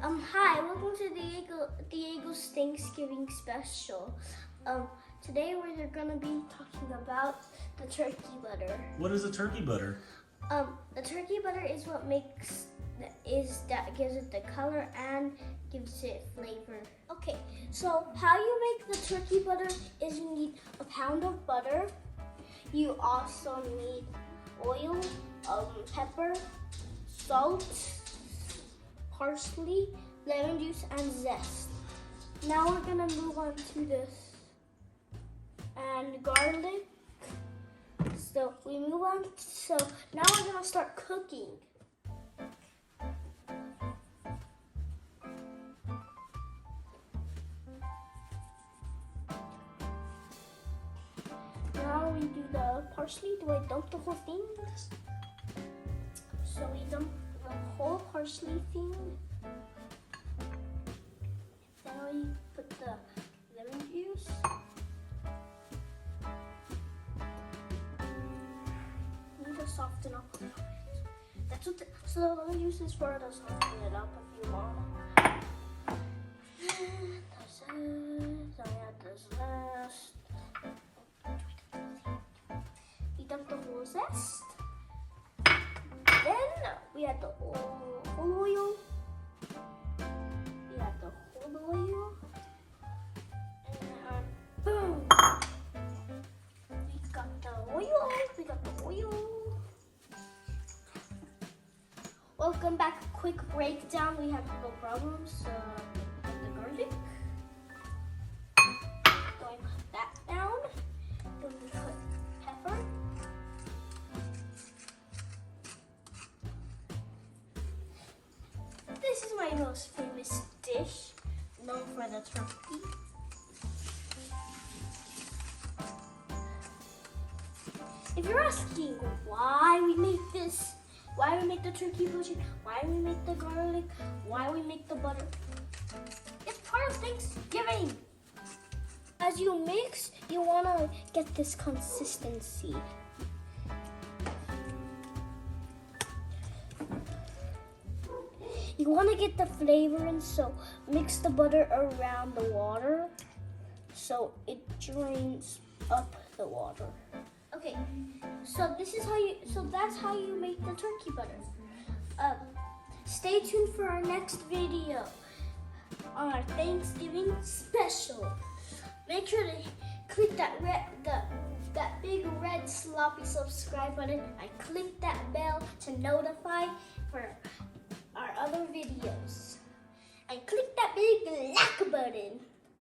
Hi, welcome to Diego's Thanksgiving special. Today we're gonna be talking about the turkey butter. What is a turkey butter? The turkey butter is what that gives it the color and gives it flavor. Okay, so how you make the turkey butter is you need a pound of butter. You also need oil, pepper, salt, parsley, lemon juice, and zest. Now we're gonna move on to this. And garlic. So we move on. So now we're gonna start cooking. Now we do the parsley. Do I dump the whole thing? So we dump the whole parsley thing. Then we put the lemon juice. We need to soften up a little bit. That's what. So the lemon juice is for to soften it up if you want. So we add the zest. We dump the whole zest. Then we add the whole oil. We add the whole oil. And boom! We got the oil. We got the oil. Welcome back. Quick breakdown. We had no problems. The garlic. Going to put that down. Then we put pepper. This is my most famous dish, known for the turkey. If you're asking why we make this, why we make the turkey bouchon, why we make the garlic, why we make the butter, it's part of Thanksgiving. As you mix, you want to get this consistency. You want to get the flavor in, so mix the butter around the water so it drains up the water. Okay, so that's how you make the turkey butter. Stay tuned for our next video on our Thanksgiving special. Make sure to click that big red sloppy subscribe button and click that bell to notify for our other videos. And click that big like button.